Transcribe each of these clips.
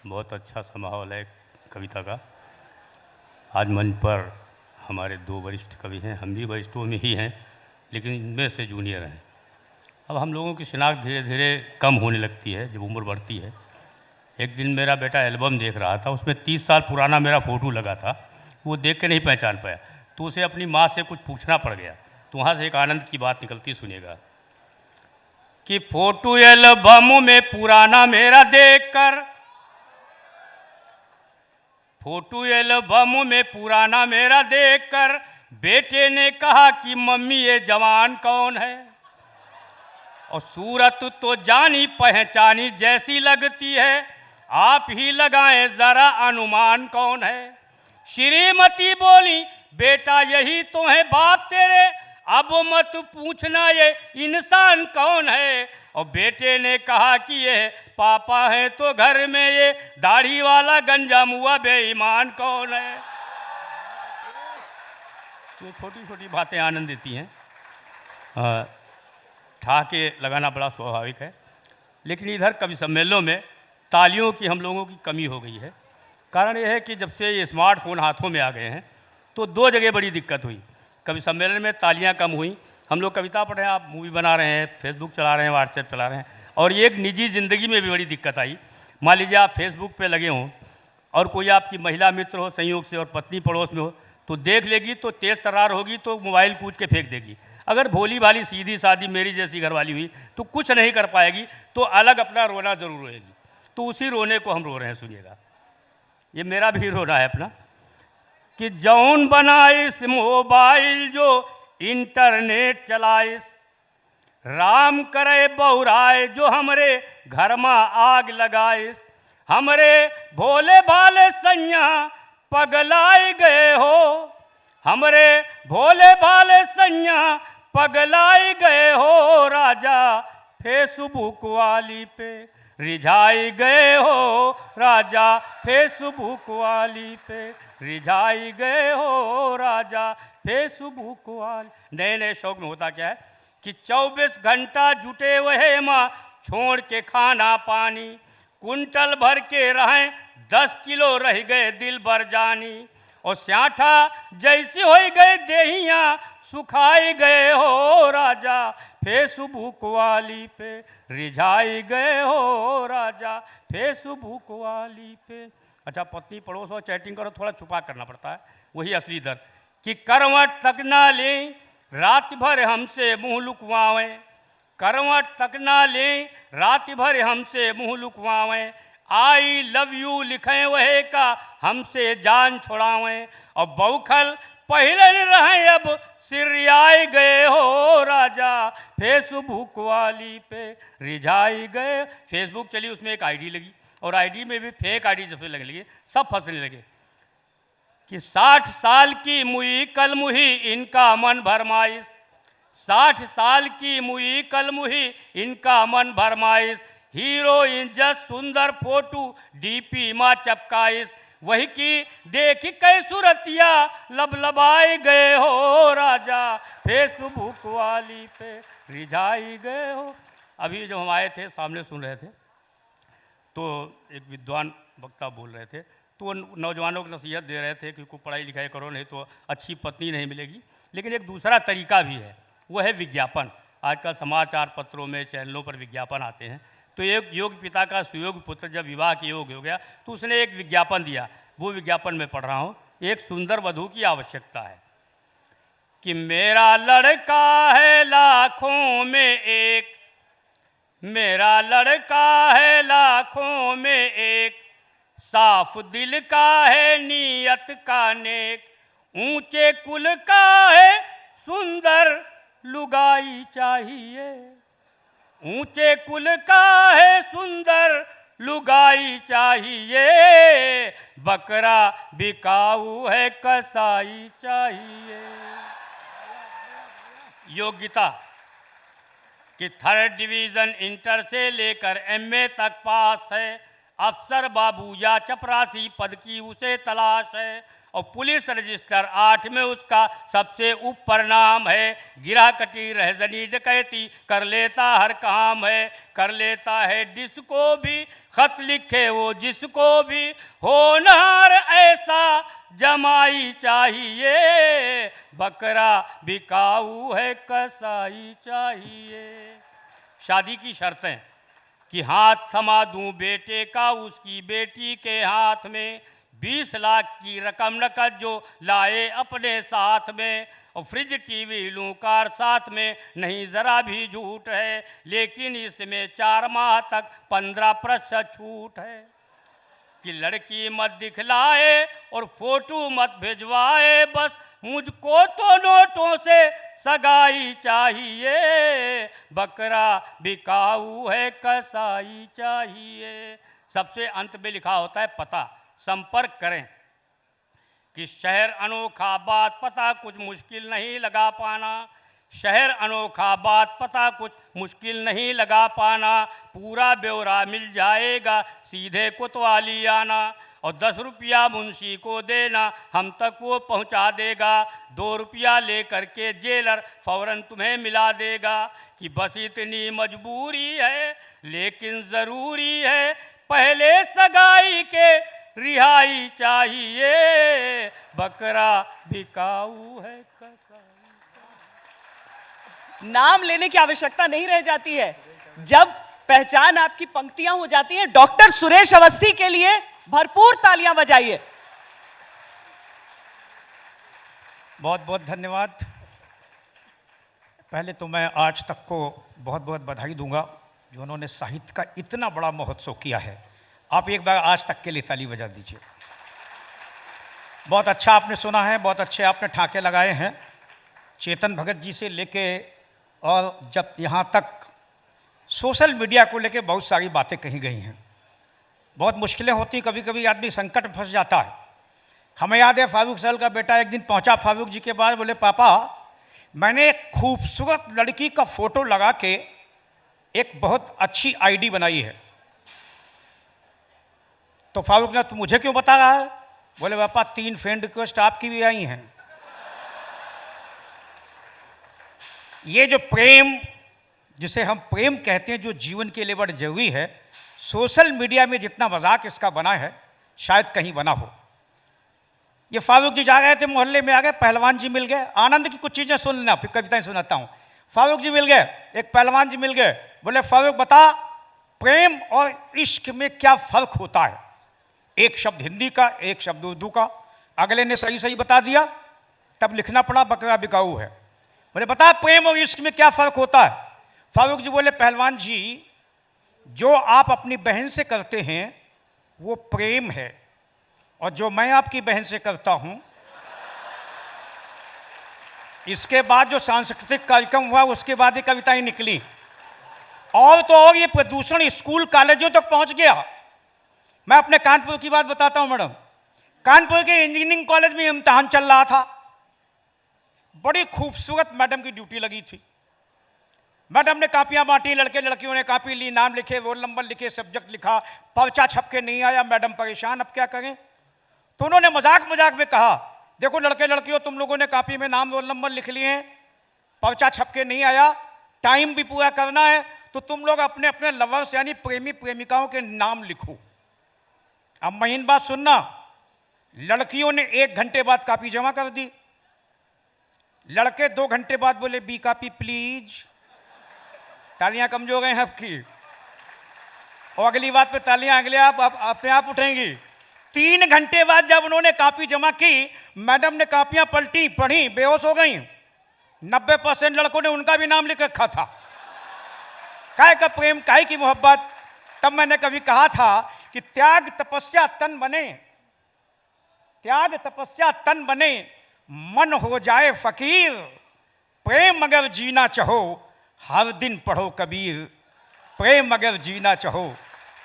बहुत अच्छा सा माहौल है कविता का। आज मंच पर हमारे दो वरिष्ठ कवि हैं, हम भी वरिष्ठों में ही हैं, लेकिन इनमें से जूनियर हैं। अब हम लोगों की शिनाख्त धीरे धीरे कम होने लगती है जब उम्र बढ़ती है। एक दिन मेरा बेटा एल्बम देख रहा था, उसमें 30 साल पुराना मेरा फ़ोटो लगा था। वो देख के नहीं पहचान पाया, तो उसे अपनी माँ से कुछ पूछना पड़ गया। तो वहाँ से एक आनंद की बात निकलती, सुनिएगा कि फ़ोटो एल्बम में पुराना मेरा देखकर, फोटो एल्बम में पुराना मेरा देखकर बेटे ने कहा कि मम्मी ये जवान कौन है। और सूरत तो जानी पहचानी जैसी लगती है, आप ही लगाएं जरा अनुमान कौन है। श्रीमती बोली बेटा यही तो है बाप तेरे, अब मत पूछना ये इंसान कौन है। और बेटे ने कहा कि ये पापा है तो घर में ये दाढ़ी वाला गंजा मुआ बेईमान कौन है। ये छोटी छोटी बातें आनंद देती हैं। ठहाके लगाना बड़ा स्वाभाविक है, लेकिन इधर कवि सम्मेलनों में तालियों की हम लोगों की कमी हो गई है। कारण यह है कि जब से ये स्मार्टफोन हाथों में आ गए हैं तो दो जगह बड़ी दिक्कत हुई। कवि सम्मेलन में तालियां कम हुई, हम लोग कविता पढ़ रहे हैं, आप मूवी बना रहे हैं, फेसबुक चला रहे हैं, व्हाट्सएप चला रहे हैं, और ये एक निजी ज़िंदगी में भी बड़ी दिक्कत आई। मान लीजिए आप फेसबुक पे लगे हों और कोई आपकी महिला मित्र हो संयोग से और पत्नी पड़ोस में हो, तो देख लेगी तो तेज़ तर्रार होगी तो मोबाइल कूच के फेंक देगी। अगर भोली भाली सीधी सादी मेरी जैसी घरवाली हुई तो कुछ नहीं कर पाएगी, तो अलग अपना रोना ज़रूर रोएगी। तो उसी रोने को हम रो रहे हैं, सुनिएगा। ये मेरा भी रोना है अपना कि जौन बनाइस मोबाइल जो इंटरनेट चलाइस, राम करे बहुराय जो हमरे घर में आग लगाइस। हमरे भोले भाले सैया पगलाई गए हो, हमरे भोले भाले सैया पगलाई गए हो। राजा फेसबुक वाली पे रिझाई गए हो, राजा फेसबुक वाली पे रिझाई गए हो, राजा फेसबुक वाली। नए नए शौक में होता क्या है कि 24 घंटा जुटे हुए माँ छोड़ के खाना पानी, कुंटल भर के रहें 10 किलो रह गए दिल भर जानी। और स्याठा जैसी हो गए देहिया सुखाई गए हो, राजा फेसबुक वाली पे रिझाई गए हो, राजा फेसबुक वाली पे। अच्छा, पत्नी पड़ोस और चैटिंग करो, थोड़ा छुपा करना पड़ता है, वही असली दर्द कि करवट तक ना लें रात भर हमसे मुँह लुकवावें, करवट तक ना लें रात भर हमसे मुँह लुकवावें। आई लव यू लिखें वह का हमसे जान छुड़ावें। और बौखल पहले रहें अब सिरियाई गए हो, राजा फेसबुक वाली पे रिझाई गए। फेसबुक चली, उसमें एक आईडी लगी और आईडी में भी फेक आईडी जब से लगने लगी सब फंसने लगे कि 60 साल की मुई कल मुही इनका मन भरमाइश, 60 साल की मुई कल मुही इनका मन भरमाइश। हीरोइन जस सुंदर फोटो डीपी माँ चपकाइश, वही की देख कई सूरतिया लबलबाई गए हो, राजा फेसबुक वाली पे रिझाई गए हो। अभी जब हम आए थे सामने सुन रहे थे तो एक विद्वान वक्ता बोल रहे थे, तो वो नौजवानों को नसीहत दे रहे थे कि को पढ़ाई लिखाई करो, नहीं तो अच्छी पत्नी नहीं मिलेगी। लेकिन एक दूसरा तरीका भी है, वो है विज्ञापन। आजकल समाचार पत्रों में चैनलों पर विज्ञापन आते हैं। तो एक योग पिता का सुयोग पुत्र जब विवाह के योग हो गया तो उसने एक विज्ञापन दिया, वो विज्ञापन में पढ़ रहा हूँ। एक सुंदर वधू की आवश्यकता है कि मेरा लड़का है लाखों में एक, मेरा लड़का है लाखों में एक, साफ दिल का है नीयत का नेक, ऊंचे कुल का है सुंदर लुगाई चाहिए, ऊंचे कुल का है सुंदर लुगाई चाहिए, बकरा बिकाऊ है कसाई चाहिए। योग्यता कि 3rd डिवीज़न इंटर से लेकर एमए तक पास है, अफसर बाबू या चपरासी पद की उसे तलाश है। और पुलिस रजिस्टर 8 में उसका सबसे ऊपर नाम है। गिरा कटी रहजनी डकैती कर लेता हर काम है, कर लेता है जिसको भी खत लिखे वो जिसको भी, होनहार ऐसा जमाई चाहिए, बकरा बिकाऊ है कसाई चाहिए। शादी की शर्तें कि हाथ थमा दूं बेटे का उसकी बेटी के हाथ में, 20 लाख की रकम नकद जो लाए अपने साथ में, और फ्रिज टीवी लूँ कार साथ में, नहीं ज़रा भी झूठ है, लेकिन इसमें 4 माह तक 15% छूट है। कि लड़की मत दिखलाए और फोटो मत भिजवाए, बस मुझको तो नोटों से सगाई चाहिए, बकरा बिकाऊ है कसाई चाहिए। सबसे अंत में लिखा होता है पता, संपर्क करें। कि शहर अनोखा बात पता कुछ मुश्किल नहीं लगा पाना, शहर अनोखा बात पता कुछ मुश्किल नहीं लगा पाना, पूरा ब्यौरा मिल जाएगा सीधे कोतवाली आना, और 10 रुपया मुंशी को देना हम तक वो पहुंचा देगा, 2 रुपया लेकर के जेलर फौरन तुम्हें मिला देगा। कि बस इतनी मजबूरी है लेकिन ज़रूरी है, पहले सगाई के रिहाई चाहिए, बकरा बिकाऊ है कसाई। नाम लेने की आवश्यकता नहीं रह जाती है जब पहचान आपकी पंक्तियां हो जाती हैं। डॉक्टर सुरेश अवस्थी के लिए भरपूर तालियां बजाइए। बहुत बहुत धन्यवाद। पहले तो मैं आज तक को बहुत बहुत बधाई दूंगा जो उन्होंने साहित्य का इतना बड़ा महोत्सव किया है। आप एक बार आज तक के लिए ताली बजा दीजिए। बहुत अच्छा आपने सुना है, बहुत अच्छे आपने ठाके लगाए हैं, चेतन भगत जी से लेके, और जब यहाँ तक सोशल मीडिया को लेके बहुत सारी बातें कही गई हैं। बहुत मुश्किलें होती, कभी कभी आदमी संकट में फंस जाता है। हमें याद है फारूक साहब का बेटा एक दिन पहुंचा फारूक जी के पास, बोले पापा मैंने एक खूबसूरत लड़की का फोटो लगा के एक बहुत अच्छी आईडी बनाई है। तो फारूक ने, तो मुझे क्यों बता रहा है? बोले पापा 3 फ्रेंड रिक्वेस्ट आपकी भी आई हैं। ये जो प्रेम, जिसे हम प्रेम कहते हैं, जो जीवन के लिए बड़ा जरूरी है, सोशल मीडिया में जितना मजाक इसका बना है शायद कहीं बना हो। ये फारूक जी जा रहे थे, मोहल्ले में आ गए, पहलवान जी मिल गए। आनंद की कुछ चीज़ें सुन लेना, फिर कविताएं सुनाता हूँ। फारूक जी मिल गए, एक पहलवान जी मिल गए, बोले फारूक बता प्रेम और इश्क में क्या फ़र्क होता है? एक शब्द हिंदी का, एक शब्द उर्दू का। अगले ने सही सही बता दिया, तब लिखना पड़ा बकरा बिकाऊ है। बोले बता प्रेम और इश्क में क्या फ़र्क होता है? फारूक जी बोले पहलवान जी, जो आप अपनी बहन से करते हैं वो प्रेम है, और जो मैं आपकी बहन से करता हूं, इसके बाद जो सांस्कृतिक कार्यक्रम हुआ उसके बाद ये कविताएं निकली। और तो और ये प्रदूषण स्कूल कॉलेजों तक पहुंच गया। मैं अपने कानपुर की बात बताता हूं मैडम। कानपुर के इंजीनियरिंग कॉलेज में इम्तिहान चल रहा था। बड़ी खूबसूरत मैडम की ड्यूटी लगी थी। मैडम ने कापियां बांटी, लड़के लड़कियों ने कापी ली, नाम लिखे, रोल नंबर लिखे, सब्जेक्ट लिखा, पर्चा छप के नहीं आया। मैडम परेशान, अब क्या करें? तो उन्होंने मजाक मजाक में कहा, देखो लड़के लड़कियों, तुम लोगों ने कापी में नाम रोल नंबर लिख लिए हैं, पर्चा छप के नहीं आया, टाइम भी पूरा करना है, तो तुम लोग अपने अपने लवर्स यानी प्रेमी प्रेमिकाओं के नाम लिखो। अब महीन बात सुनना, लड़कियों ने 1 घंटे बाद कापी जमा कर दी। लड़के 2 घंटे बाद बोले बी कापी प्लीज। तालियां कमजोर हैं आपकी, और अगली बात पे तालियां अगले आप अपने आप उठेंगी। 3 घंटे बाद जब उन्होंने कापी जमा की, मैडम ने कापियां पलटी, पढ़ी, बेहोश हो गई। 90% लड़कों ने उनका भी नाम लिख रखा था। काय का प्रेम, काय की मोहब्बत। तब मैंने कभी कहा था कि त्याग तपस्या तन बने, त्याग तपस्या तन बने, मन हो जाए फकीर, प्रेम अगर जीना चाहो हर दिन पढ़ो कबीर, प्रेम अगर जीना चाहो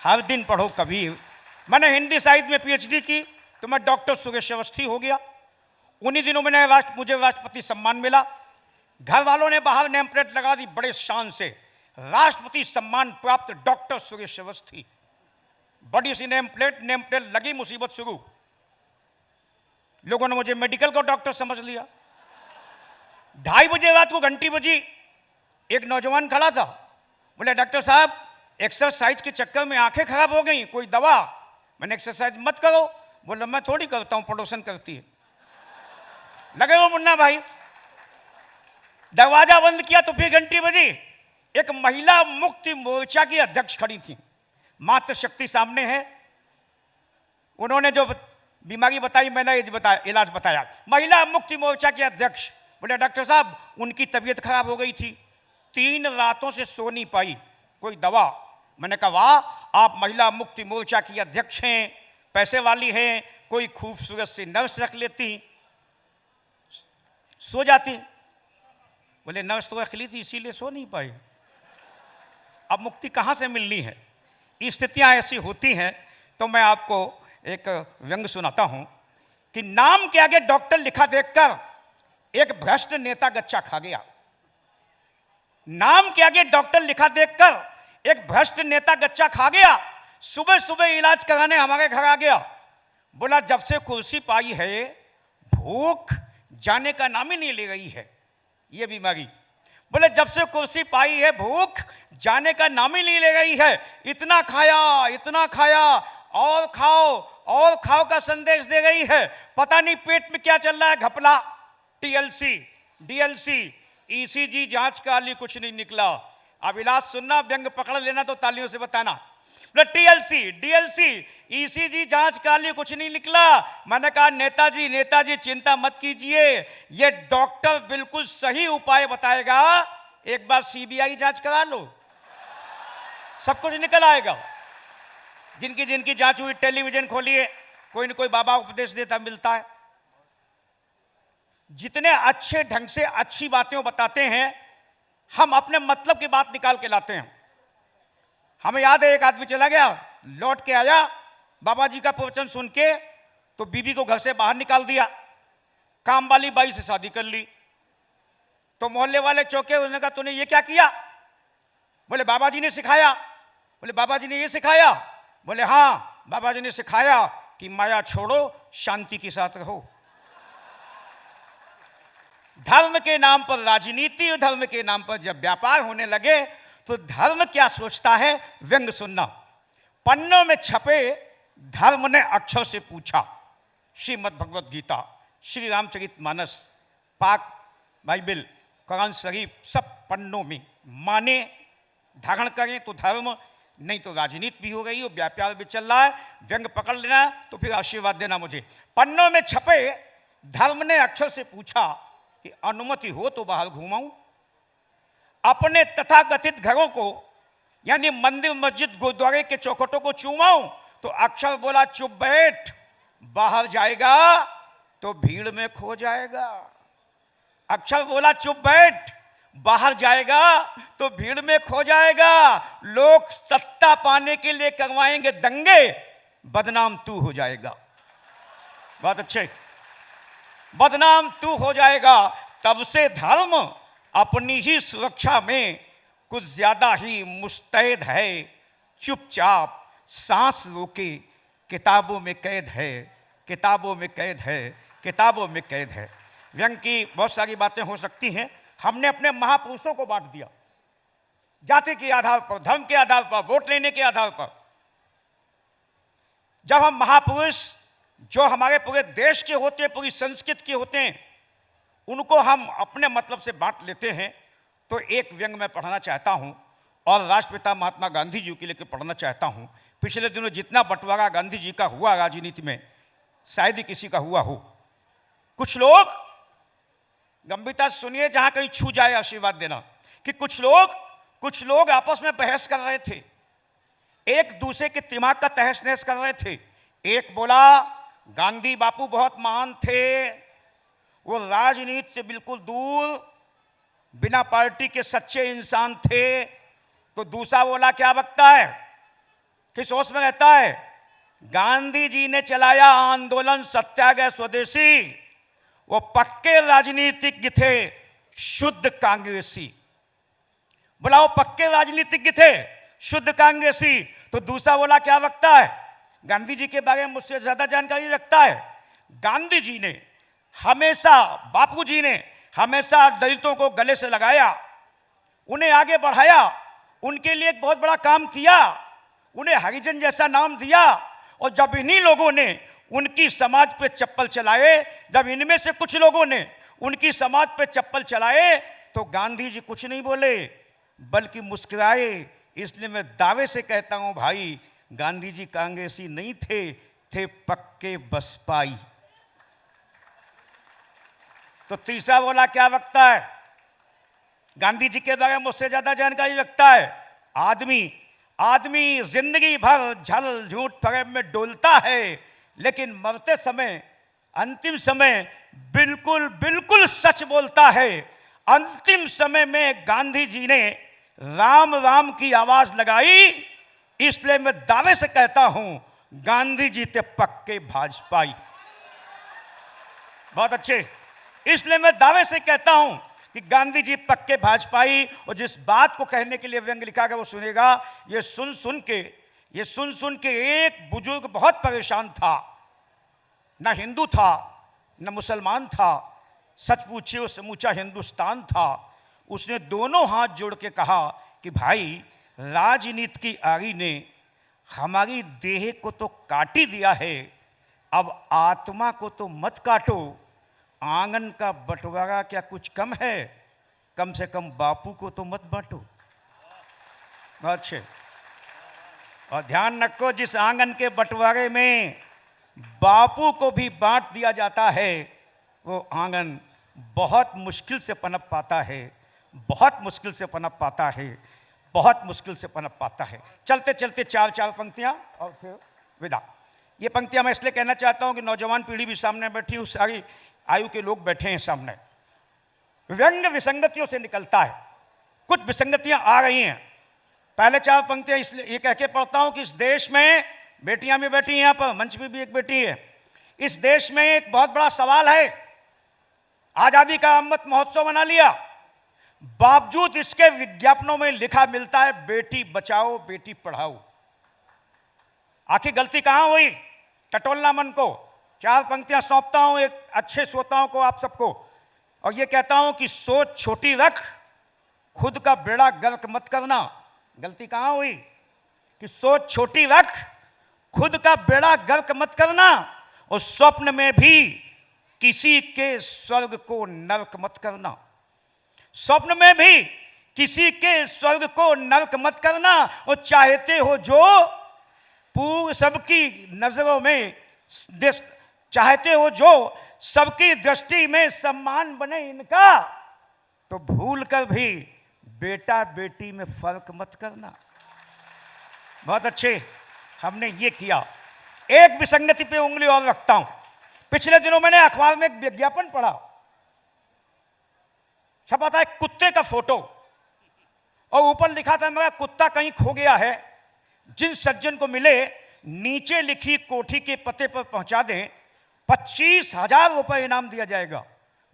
हर दिन पढ़ो कबीर। मैंने हिंदी साहित्य में पीएचडी की तो मैं डॉक्टर सुरेश अवस्थी हो गया। उन्हीं दिनों में मुझे राष्ट्रपति सम्मान मिला। घर वालों ने बाहर नेम प्लेट लगा दी बड़े शान से, राष्ट्रपति सम्मान प्राप्त डॉक्टर सुरेश अवस्थी। बड़ी सी नेम प्लेट लगी, मुसीबत शुरू। लोगों ने मुझे मेडिकल का डॉक्टर समझ लिया। 2:30 बजे रात को घंटी बजी, एक नौजवान खड़ा था, बोले डॉक्टर साहब एक्सरसाइज के चक्कर में आंखें खराब हो गई, कोई दवा? मैंने एक्सरसाइज मत करो। बोले मैं थोड़ी करता हूं, पड़ोसन करती है। लगे वो मुन्ना भाई। दरवाजा बंद किया तो फिर घंटी बजी। एक महिला मुक्ति मोर्चा की अध्यक्ष खड़ी थी, मातृशक्ति सामने है। उन्होंने जो बीमारी बताई मैंने इलाज बताया। महिला मुक्ति मोर्चा के अध्यक्ष बोले डॉक्टर साहब उनकी तबीयत खराब हो गई थी, 3 रातों से सो नहीं पाई, कोई दवा? मैंने कहा वाह, आप महिला मुक्ति मोर्चा की अध्यक्ष हैं, पैसे वाली हैं, कोई खूबसूरत सी नर्स रख लेती, सो जाती। बोले नर्स तो अखली थी इसीलिए सो नहीं पाई। अब मुक्ति कहां से मिलनी है? स्थितियां ऐसी होती हैं। तो मैं आपको एक व्यंग सुनाता हूं कि नाम के आगे डॉक्टर लिखा देखकर एक भ्रष्ट नेता गच्चा खा गया। नाम के आगे डॉक्टर लिखा देखकर एक भ्रष्ट नेता गच्चा खा गया। सुबह सुबह इलाज कराने हमारे घर आ गया। बोला जब से कुर्सी पाई है भूख जाने का नाम ही नहीं ले रही है ये बीमारी। बोले जब से कुर्सी पाई है भूख जाने का नाम ही नहीं ले रही है। इतना खाया और खाओ का संदेश दे रही है। पता नहीं पेट में क्या चल रहा है, घपला, टीएलसी, डीएलसी, ईसीजी जांच का लिए कुछ नहीं निकला। अब इलाज सुनना, व्यंग पकड़ लेना तो तालियों से बताना। टीएलसी, डीएलसी, ईसीजी जांच का लिए कुछ नहीं निकला। मैंने कहा नेताजी चिंता मत कीजिए, ये डॉक्टर बिल्कुल सही उपाय बताएगा। एक बार सीबीआई जांच करा लो, सब कुछ निकल आएगा। जिनकी जांच हुई टेलीविजन खोलिए, कोई न कोई बाबा उपदेश देता मिलता है। जितने अच्छे ढंग से अच्छी बातें बताते हैं, हम अपने मतलब की बात निकाल के लाते हैं। हमें याद है एक आदमी चला गया, लौट के आया, बाबा जी का प्रवचन सुन के तो बीबी को घर से बाहर निकाल दिया, काम वाली बाई से शादी कर ली। तो मोहल्ले वाले चौके, उन्होंने कहा तूने ये क्या किया? बोले बाबा जी ने सिखाया। बोले बाबा जी ने ये सिखाया? बोले हाँ, बाबा जी ने सिखाया कि माया छोड़ो, शांति के साथ रहो। धर्म के नाम पर राजनीति और धर्म के नाम पर जब व्यापार होने लगे तो धर्म क्या सोचता है, व्यंग सुनना। पन्नों में छपे धर्म ने अक्षर से पूछा। श्रीमद् भगवत गीता, श्री रामचरितमानस, पाक बाइबल, कुरान शरीफ, सब पन्नों में माने धारण करें तो धर्म, नहीं तो राजनीति भी हो गई और व्यापार भी चल रहा है। व्यंग पकड़ लेना तो फिर आशीर्वाद देना मुझे। पन्नों में छपे धर्म ने अक्षर से पूछा कि अनुमति हो तो बाहर घुमाऊं। अपने तथाकथित घरों को यानी मंदिर, मस्जिद, गुरुद्वारे के चौखटों को चूमाऊं तो अक्षर बोला चुप बैठ, बाहर जाएगा तो भीड़ में खो जाएगा। अक्षर बोला चुप बैठ, बाहर जाएगा तो भीड़ में खो जाएगा। लोग सत्ता पाने के लिए करवाएंगे दंगे, बदनाम तू हो जाएगा। बात अच्छे, बदनाम तू हो जाएगा। तब से धर्म अपनी ही सुरक्षा में कुछ ज्यादा ही मुस्तैद है। चुपचाप सांस रोके, किताबों में कैद है, किताबों में कैद है, किताबों में कैद है। व्यंग की बहुत सारी बातें हो सकती हैं। हमने अपने महापुरुषों को बांट दिया, जाति के आधार पर, धर्म के आधार पर, वोट लेने के आधार पर। जब हम महापुरुष जो हमारे पूरे देश के होते हैं, पूरी संस्कृति के होते हैं, उनको हम अपने मतलब से बांट लेते हैं। तो एक व्यंग मैं पढ़ना चाहता हूं और राष्ट्रपिता महात्मा गांधी जी के लिए पढ़ना चाहता हूं। पिछले दिनों जितना बंटवारा गांधी जी का हुआ राजनीति में, शायद ही किसी का हुआ हो। कुछ लोग, गंभीरता सुनिए, जहां कहीं छू जाए आशीर्वाद देना, कि कुछ लोग आपस में बहस कर रहे थे, एक दूसरे के दिमाग का तहस नहस कर रहे थे। एक बोला गांधी बापू बहुत महान थे, वो राजनीति से बिल्कुल दूर, बिना पार्टी के सच्चे इंसान थे। तो दूसरा बोला क्या बकता है, किस होश में रहता है, गांधी जी ने चलाया आंदोलन सत्याग्रह स्वदेशी, वो पक्के राजनीतिज्ञ थे, शुद्ध कांग्रेसी। बोला वो पक्के राजनीतिज्ञ थे, शुद्ध कांग्रेसी। तो दूसरा बोला क्या बकता है, गांधी जी के बारे में मुझसे ज्यादा जानकारी रखता है, गांधी जी ने हमेशा, बापू जी ने हमेशा दलितों को गले से लगाया, उन्हें आगे बढ़ाया, उनके लिए एक बहुत बड़ा काम किया, उन्हें हरिजन जैसा नाम दिया। और जब इन्हीं लोगों ने उनकी समाज पे चप्पल चलाए, जब इनमें से कुछ लोगों ने उनकी समाज पे चप्पल चलाए, तो गांधी जी कुछ नहीं बोले बल्कि मुस्कुराए। इसलिए मैं दावे से कहता हूं भाई, गांधी जी कांग्रेसी नहीं थे पक्के बसपाई। तो तीसरा बोला क्या रखता है, गांधी जी के बारे में मुझसे ज्यादा जानकारी रखता है। आदमी जिंदगी भर झल झूठ फरेब में डोलता है, लेकिन मरते समय, अंतिम समय बिल्कुल सच बोलता है। अंतिम समय में गांधी जी ने राम राम की आवाज लगाई। इसलिए मैं दावे से कहता हूं, गांधी जी थे पक्के भाजपाई। बहुत अच्छे। इसलिए मैं दावे से कहता हूं कि गांधी जी पक्के भाजपाई। और जिस बात को कहने के लिए व्यंग लिखा गया वो सुनेगा। ये सुन सुन के एक बुजुर्ग बहुत परेशान था, ना हिंदू था न मुसलमान था, सच पूछिए वो समूचा हिंदुस्तान था। उसने दोनों हाथ जोड़ के कहा कि भाई, राजनीति की आगी ने हमारी देह को तो काट ही दिया है, अब आत्मा को तो मत काटो। आंगन का बंटवारा क्या कुछ कम है, कम से कम बापू को तो मत बांटो। अच्छे। और ध्यान रखो, जिस आंगन के बंटवारे में बापू को भी बांट दिया जाता है, वो आंगन बहुत मुश्किल से पनप पाता है, बहुत मुश्किल से पनप पाता है, बहुत मुश्किल से पनप पाता है। चलते चलते चार पंक्तियां और फिर विदा। ये पंक्तियां मैं इसलिए कहना चाहता हूं कि नौजवान पीढ़ी भी सामने बैठी, उस सारी आयु के लोग बैठे हैं सामने। व्यंग विसंगतियों से निकलता है, कुछ विसंगतियां आ रही हैं। पहले चार पंक्तियां इसलिए ये कह के पढ़ता हूं कि इस देश में, बेटियां भी बैठी हैं यहां पर, मंच में भी एक बेटी है, इस देश में एक बहुत बड़ा सवाल है। आजादी का अमृत महोत्सव मना लिया, बावजूद इसके विज्ञापनों में लिखा मिलता है बेटी बचाओ बेटी पढ़ाओ। आखिर गलती कहां हुई? टटोलना मन को। चार पंक्तियां सौंपता हूं एक अच्छे श्रोताओं को, आप सबको, और ये कहता हूं कि सोच छोटी रख, खुद का बेड़ा गर्क मत करना। गलती कहां हुई? कि सोच छोटी रख, खुद का बेड़ा गर्क मत करना, और स्वप्न में भी किसी के स्वर्ग को नरक मत करना। स्वप्न में भी किसी के स्वर्ग को नरक मत करना, और चाहते हो जो पूर्व सबकी नजरों में, चाहते हो जो सबकी दृष्टि में सम्मान बने इनका, तो भूल कर भी बेटा बेटी में फर्क मत करना। बहुत अच्छे, हमने ये किया। एक विसंगति पे उंगली और रखता हूं। पिछले दिनों मैंने अखबार में एक विज्ञापन पढ़ा, छपा था एक कुत्ते का फोटो, और ऊपर लिखा था मेरा कुत्ता कहीं खो गया है, जिन सज्जन को मिले नीचे लिखी कोठी के पते पर पहुंचा दें, 25,000 रुपए इनाम दिया जाएगा।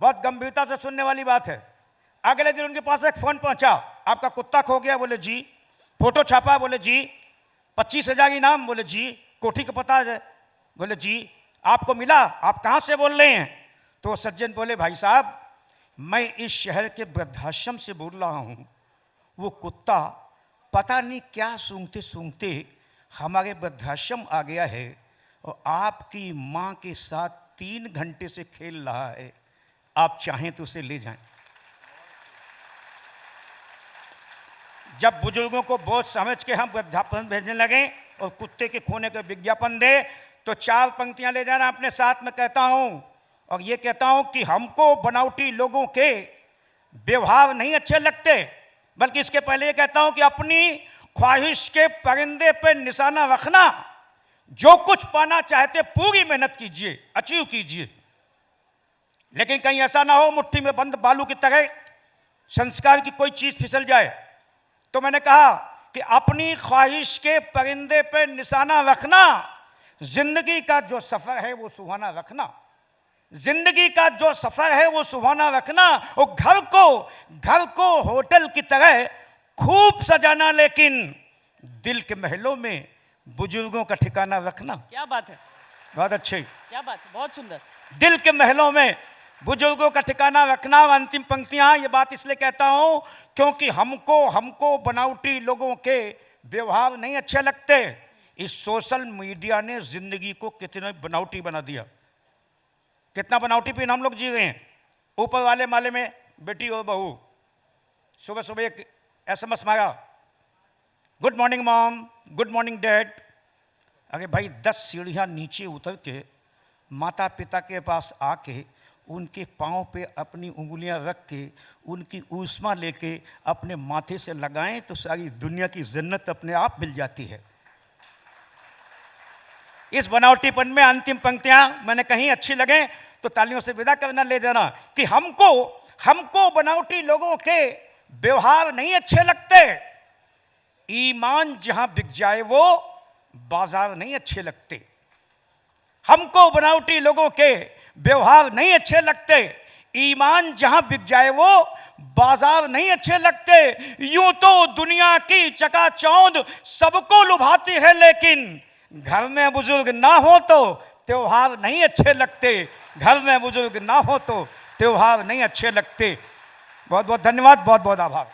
बहुत गंभीरता से सुनने वाली बात है। अगले दिन उनके पास एक फोन पहुंचा, आपका कुत्ता खो गया? बोले जी। फोटो छापा? बोले जी। 25,000 इनाम? बोले जी। कोठी का पता है? बोले जी। आपको मिला? आप कहां से बोल रहे हैं? तो सज्जन बोले भाई साहब, मैं इस शहर के वृद्धाश्रम से बोल रहा हूं। वो कुत्ता पता नहीं क्या सूंघते सूंघते हमारे वृद्धाश्रम आ गया है, और आपकी मां के साथ 3 घंटे से खेल रहा है, आप चाहें तो उसे ले जाएं। जब बुजुर्गों को बोझ समझ के हम वृद्धाश्रम भेजने लगे और कुत्ते के खोने का विज्ञापन दे, तो 4 पंक्तियां ले जाना अपने साथ में कहता हूं। और ये कहता हूं कि हमको बनावटी लोगों के व्यवहार नहीं अच्छे लगते, बल्कि इसके पहले ये कहता हूं कि अपनी ख्वाहिश के परिंदे पे निशाना रखना। जो कुछ पाना चाहते पूरी मेहनत कीजिए, अचीव कीजिए, लेकिन कहीं ऐसा ना हो मुट्ठी में बंद बालू की तरह संस्कार की कोई चीज फिसल जाए। तो मैंने कहा कि अपनी ख्वाहिश के परिंदे पे निशाना रखना, जिंदगी का जो सफर है वो सुहाना रखना, जिंदगी का जो सफर है वो सुहाना रखना, और घर को होटल की तरह खूब सजाना, लेकिन दिल के महलों में बुजुर्गों का ठिकाना रखना। क्या बात है। बहुत अच्छे। क्या बात है, बहुत सुंदर। दिल के महलों में बुजुर्गों का ठिकाना रखना, अंतिम पंक्तियां। ये बात इसलिए कहता हूं क्योंकि हमको बनावटी लोगों के व्यवहार नहीं अच्छे लगते। इस सोशल मीडिया ने जिंदगी को कितने बनावटी बना दिया, कितना बनावटी पिन हम लोग जी रहे हैं। ऊपर वाले माले में बेटी और बहू सुबह सुबह एक SMS मारा, good morning mom, good morning dad. अरे भाई 10 सीढ़ियां नीचे उतर के माता पिता के पास आके उनके पाँव पे अपनी उंगलियां रख के उनकी ऊष्मा लेके अपने माथे से लगाएं तो सारी दुनिया की जन्नत अपने आप मिल जाती है। इस बनावटीपन में अंतिम पंक्तियां मैंने कहीं अच्छी लगे तो तालियों से विदा करना ले देना कि हमको बनावटी लोगों के व्यवहार नहीं अच्छे लगते। ईमान जहां बिक जाए वो बाजार नहीं अच्छे लगते। हमको बनावटी लोगों के व्यवहार नहीं अच्छे लगते। ईमान जहां बिक जाए वो बाजार नहीं अच्छे लगते। यूं तो दुनिया की चकाचौंध सबको लुभाती है, लेकिन घर में बुजुर्ग ना हो तो त्योहार नहीं अच्छे लगते। घर में बुजुर्ग ना हो तो त्योहार नहीं अच्छे लगते। बहुत बहुत धन्यवाद, बहुत बहुत आभार।